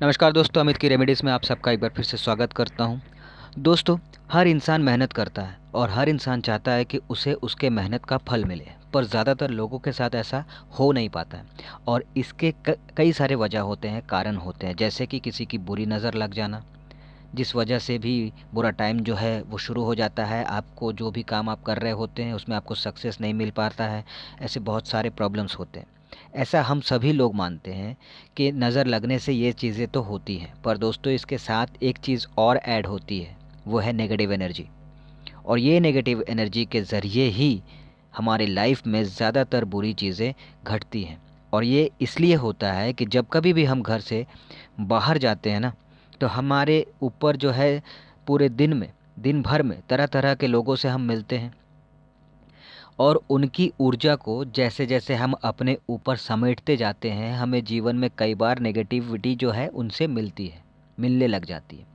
नमस्कार दोस्तों, अमित की रेमेडीज़ में आप सबका एक बार फिर से स्वागत करता हूं। दोस्तों, हर इंसान मेहनत करता है और हर इंसान चाहता है कि उसे उसके मेहनत का फल मिले, पर ज़्यादातर लोगों के साथ ऐसा हो नहीं पाता है। और इसके कई सारे वजह होते हैं, कारण होते हैं, जैसे कि किसी की बुरी नज़र लग जाना, जिस वजह से भी बुरा टाइम जो है वो शुरू हो जाता है। आपको जो भी काम आप कर रहे होते हैं उसमें आपको सक्सेस नहीं मिल पाता है। ऐसे बहुत सारे प्रॉब्लम्स होते हैं। ऐसा हम सभी लोग मानते हैं कि नज़र लगने से ये चीज़ें तो होती हैं, पर दोस्तों इसके साथ एक चीज़ और ऐड होती है, वो है नेगेटिव एनर्जी। और ये नेगेटिव एनर्जी के ज़रिए ही हमारी लाइफ में ज़्यादातर बुरी चीज़ें घटती हैं। और ये इसलिए होता है कि जब कभी भी हम घर से बाहर जाते हैं ना, तो हमारे ऊपर जो है पूरे दिन भर में तरह तरह के लोगों से हम मिलते हैं, और उनकी ऊर्जा को जैसे जैसे हम अपने ऊपर समेटते जाते हैं, हमें जीवन में कई बार नेगेटिविटी जो है उनसे मिलने लग जाती है।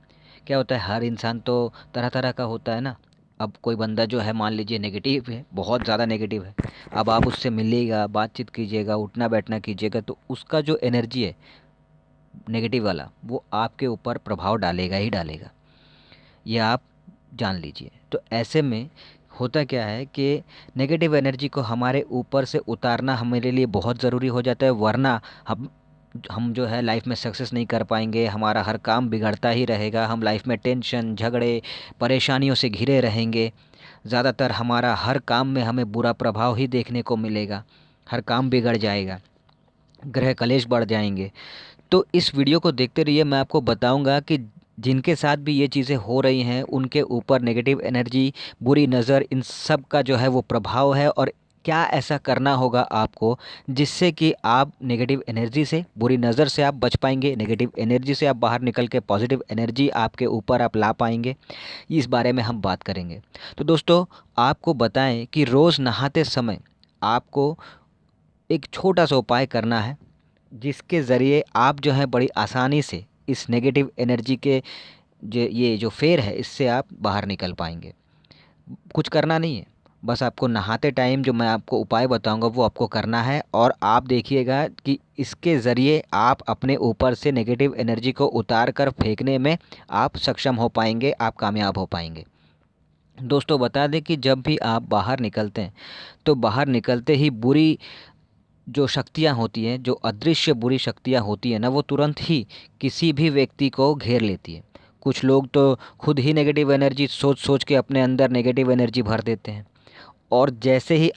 क्या होता है, हर इंसान तो तरह तरह का होता है ना। अब कोई बंदा जो है मान लीजिए नेगेटिव है, बहुत ज़्यादा नेगेटिव है। अब आप उससे मिलिएगा, बातचीत कीजिएगा, उठना बैठना कीजिएगा, तो उसका जो एनर्जी है नेगेटिव वाला, वो आपके ऊपर प्रभाव डालेगा ही डालेगा। ये आप जान लीजिए। तो ऐसे में होता क्या है कि नेगेटिव एनर्जी को हमारे ऊपर से उतारना हमारे लिए बहुत ज़रूरी हो जाता है, वरना हम जो है लाइफ में सक्सेस नहीं कर पाएंगे। हमारा हर काम बिगड़ता ही रहेगा। हम लाइफ में टेंशन, झगड़े, परेशानियों से घिरे रहेंगे। ज़्यादातर हमारा हर काम में हमें बुरा प्रभाव ही देखने को मिलेगा। हर काम बिगड़ जाएगा, ग्रह कलेश बढ़ जाएंगे। तो इस वीडियो को देखते रहिए, मैं आपको बताऊंगा कि जिनके साथ भी ये चीज़ें हो रही हैं उनके ऊपर नेगेटिव एनर्जी, बुरी नज़र, इन सब का जो है वो प्रभाव है, और क्या ऐसा करना होगा आपको जिससे कि आप नेगेटिव एनर्जी से, बुरी नज़र से आप बच पाएंगे, नेगेटिव एनर्जी से आप बाहर निकल के पॉजिटिव एनर्जी आपके ऊपर आप ला पाएंगे। इस बारे में हम बात करेंगे। तो दोस्तों, आपको बताएं कि रोज़ नहाते समय आपको एक छोटा सा उपाय करना है, जिसके ज़रिए आप जो है बड़ी आसानी से इस नेगेटिव एनर्जी के ये जो फेर है इससे आप बाहर निकल पाएंगे। कुछ करना नहीं है, बस आपको नहाते टाइम जो मैं आपको उपाय बताऊंगा वो आपको करना है, और आप देखिएगा कि इसके ज़रिए आप अपने ऊपर से नेगेटिव एनर्जी को उतार कर फेंकने में आप सक्षम हो पाएंगे, आप कामयाब हो पाएंगे। दोस्तों, बता दें कि जब भी आप बाहर निकलते हैं तो बाहर निकलते ही बुरी जो शक्तियाँ होती हैं, जो अदृश्य बुरी शक्तियाँ होती हैं ना, वो तुरंत ही किसी भी व्यक्ति को घेर लेती है। कुछ लोग तो खुद ही नेगेटिव एनर्जी सोच सोच के अपने अंदर नेगेटिव एनर्जी भर देते हैं। और जैसे ही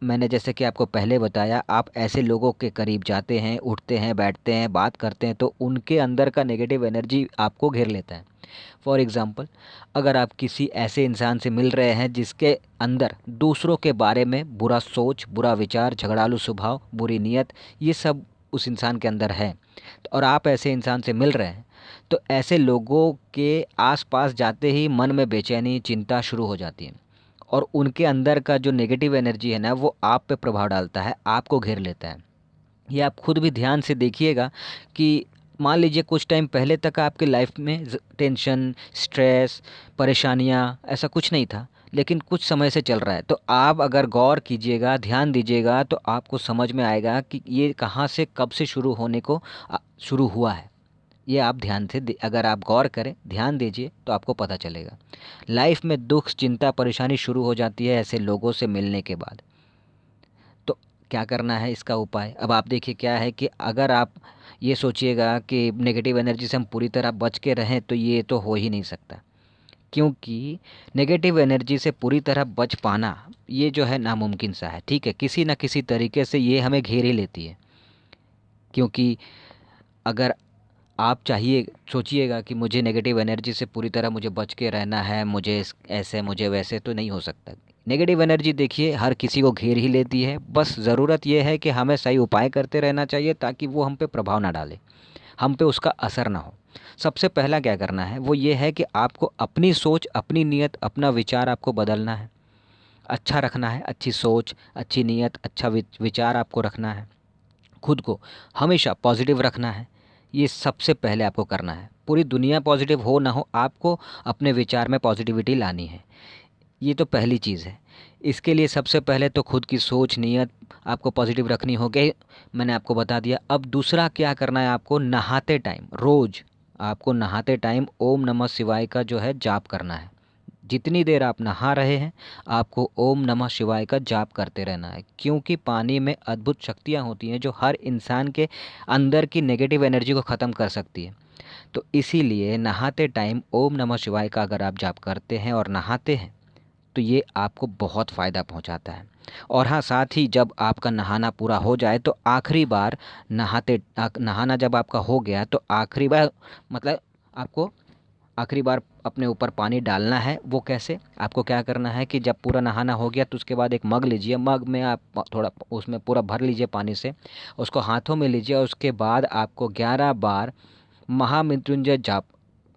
मैंने जैसे कि आपको पहले बताया, आप ऐसे लोगों के करीब जाते हैं, उठते हैं, बैठते हैं, बात करते हैं, तो उनके अंदर का नेगेटिव एनर्जी आपको घेर लेता है। फॉर एग्ज़ाम्पल, अगर आप किसी ऐसे इंसान से मिल रहे हैं जिसके अंदर दूसरों के बारे में बुरा सोच, बुरा विचार, झगड़ालू स्वभाव, बुरी नीयत, ये सब उस इंसान के अंदर है, और आप ऐसे इंसान से मिल रहे हैं, तो ऐसे लोगों के आस-पास जाते ही मन में बेचैनी, चिंता शुरू हो जाती है, और उनके अंदर का जो नेगेटिव एनर्जी है ना, वो आप पे प्रभाव डालता है, आपको घेर लेता है। ये आप खुद भी ध्यान से देखिएगा कि मान लीजिए कुछ टाइम पहले तक आपके लाइफ में टेंशन, स्ट्रेस, परेशानियाँ ऐसा कुछ नहीं था, लेकिन कुछ समय से चल रहा है। तो आप अगर गौर कीजिएगा, ध्यान दीजिएगा, तो आपको समझ में आएगा कि ये कहाँ से, कब से शुरू हुआ है। ये आप ध्यान से अगर आप गौर करें, ध्यान दीजिए, तो आपको पता चलेगा। लाइफ में दुख, चिंता, परेशानी शुरू हो जाती है ऐसे लोगों से मिलने के बाद। तो क्या करना है इसका उपाय? अब आप देखिए, क्या है कि अगर आप ये सोचिएगा कि नेगेटिव एनर्जी से हम पूरी तरह बच के रहें, तो ये तो हो ही नहीं सकता, क्योंकि नेगेटिव एनर्जी से पूरी तरह बच पाना ये जो है नामुमकिन सा है। ठीक है, किसी ना किसी तरीके से ये हमें घेर ही लेती है। क्योंकि अगर आप सोचिएगा कि मुझे नेगेटिव एनर्जी से पूरी तरह मुझे बच के रहना है, ऐसे मुझे वैसे, तो नहीं हो सकता। नेगेटिव एनर्जी देखिए हर किसी को घेर ही लेती है, बस ज़रूरत यह है कि हमें सही उपाय करते रहना चाहिए ताकि वो हम पे प्रभाव ना डाले, हम पे उसका असर ना हो। सबसे पहला क्या करना है वो ये है कि आपको अपनी सोच, अपनी नीयत, अपना विचार आपको बदलना है, अच्छा रखना है। अच्छी सोच, अच्छी नीयत, अच्छा विचार आपको रखना है। खुद को हमेशा पॉजिटिव रखना है। ये सबसे पहले आपको करना है। पूरी दुनिया पॉजिटिव हो ना हो, आपको अपने विचार में पॉजिटिविटी लानी है। ये तो पहली चीज़ है। इसके लिए सबसे पहले तो खुद की सोच नीयत आपको पॉजिटिव रखनी होगी, मैंने आपको बता दिया। अब दूसरा क्या करना है, आपको नहाते टाइम रोज़ आपको नहाते टाइम ओम नमः शिवाय का जो है जाप करना है। जितनी देर आप नहा रहे हैं आपको ओम नमः शिवाय का जाप करते रहना है, क्योंकि पानी में अद्भुत शक्तियाँ होती हैं जो हर इंसान के अंदर की नेगेटिव एनर्जी को ख़त्म कर सकती है। तो इसीलिए नहाते टाइम ओम नमः शिवाय का अगर आप जाप करते हैं और नहाते हैं तो ये आपको बहुत फ़ायदा पहुंचाता है। और हाँ, साथ ही जब आपका नहाना पूरा हो जाए तो आखिरी बार नहाना जब आपका हो गया तो आखिरी बार मतलब आपको आखिरी बार अपने ऊपर पानी डालना है। वो कैसे, आपको क्या करना है कि जब पूरा नहाना हो गया तो उसके बाद एक मग लीजिए, मग में आप थोड़ा उसमें पूरा भर लीजिए पानी से, उसको हाथों में लीजिए और उसके बाद आपको 11 बार महामृत्युंजय जाप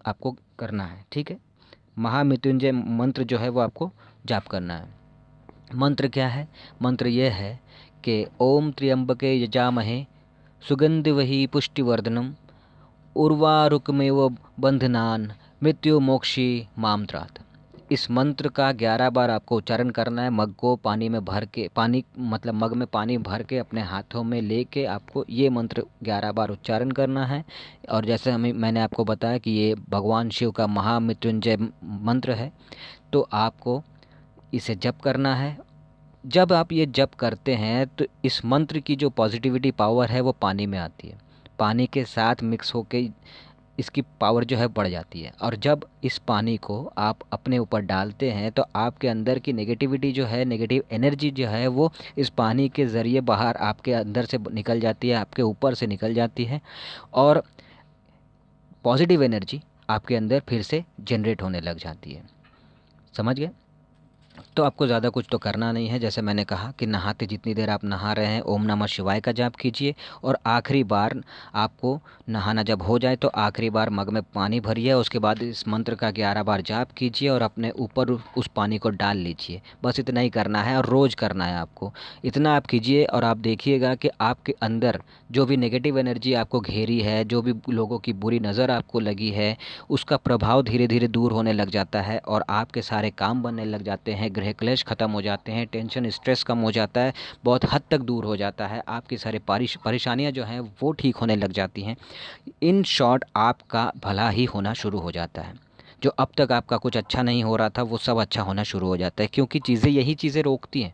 आपको करना है। ठीक है, महामृत्युंजय मंत्र जो है वो आपको जाप करना है। मंत्र क्या है, मंत्र ये है कि ओम त्र्यंबके यजामहे सुगंधिवहि पुष्टिवर्धनम उर्वारुकमेव बंधनान मृत्यु मोक्षी मामत्रात। इस मंत्र का 11 बार आपको उच्चारण करना है। मग को पानी में भर के, पानी मतलब मग में पानी भर के अपने हाथों में लेके आपको ये मंत्र 11 बार उच्चारण करना है। और जैसे मैंने आपको बताया कि ये भगवान शिव का महामृत्युंजय मंत्र है, तो आपको इसे जप करना है। जब आप ये जप करते हैं तो इस मंत्र की जो पॉजिटिविटी पावर है वो पानी में आती है, पानी के साथ मिक्स होके इसकी पावर जो है बढ़ जाती है। और जब इस पानी को आप अपने ऊपर डालते हैं तो आपके अंदर की नेगेटिविटी जो है, नेगेटिव एनर्जी जो है वो इस पानी के ज़रिए बाहर आपके अंदर से निकल जाती है, आपके ऊपर से निकल जाती है और पॉजिटिव एनर्जी आपके अंदर फिर से जनरेट होने लग जाती है। समझ गए? तो आपको ज़्यादा कुछ तो करना नहीं है। जैसे मैंने कहा कि नहाते जितनी देर आप नहा रहे हैं ओम नमः शिवाय का जाप कीजिए और आखिरी बार आपको नहाना जब हो जाए तो आखिरी बार मग में पानी भरिए, उसके बाद इस मंत्र का 11 बार जाप कीजिए और अपने ऊपर उस पानी को डाल लीजिए। बस इतना ही करना है और रोज़ करना है आपको। इतना आप कीजिए और आप देखिएगा कि आपके अंदर जो भी नेगेटिव एनर्जी आपको घेरी है, जो भी लोगों की बुरी नज़र आपको लगी है, उसका प्रभाव धीरे धीरे दूर होने लग जाता है और आपके सारे काम बनने लग जाते हैं, गृह क्लेश ख़त्म हो जाते हैं, टेंशन स्ट्रेस कम हो जाता है, बहुत हद तक दूर हो जाता है, आपकी सारी परेशानियां जो हैं वो ठीक होने लग जाती हैं। इन शॉर्ट आपका भला ही होना शुरू हो जाता है। जो अब तक आपका कुछ अच्छा नहीं हो रहा था वो सब अच्छा होना शुरू हो जाता है, क्योंकि यही चीज़ें रोकती हैं।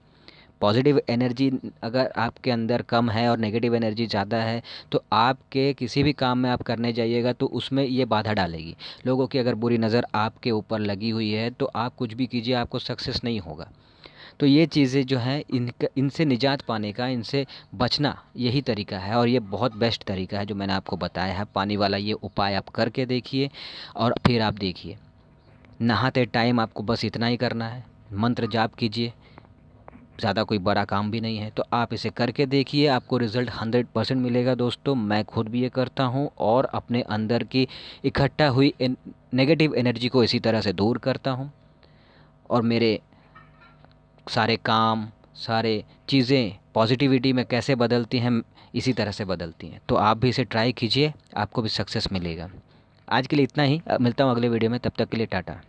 पॉजिटिव एनर्जी अगर आपके अंदर कम है और नेगेटिव एनर्जी ज़्यादा है तो आपके किसी भी काम में आप करने जाइएगा तो उसमें ये बाधा डालेगी। लोगों की अगर बुरी नज़र आपके ऊपर लगी हुई है तो आप कुछ भी कीजिए आपको सक्सेस नहीं होगा। तो ये चीज़ें जो हैं इनसे निजात पाने का, इनसे बचना यही तरीका है और ये बहुत बेस्ट तरीका है जो मैंने आपको बताया है। पानी वाला ये उपाय आप करके देखिए और फिर आप देखिए नहाते टाइम आपको बस इतना ही करना है, मंत्र जाप कीजिए, ज़्यादा कोई बड़ा काम भी नहीं है। तो आप इसे करके देखिए, आपको रिज़ल्ट 100% मिलेगा दोस्तों। मैं खुद भी ये करता हूँ और अपने अंदर की इकट्ठा हुई नेगेटिव एनर्जी को इसी तरह से दूर करता हूँ और मेरे सारे काम, सारे चीज़ें पॉजिटिविटी में कैसे बदलती हैं, इसी तरह से बदलती हैं। तो आप भी इसे ट्राई कीजिए, आपको भी सक्सेस मिलेगा। आज के लिए इतना ही, मिलता हूँ अगले वीडियो में, तब तक के लिए टाटा।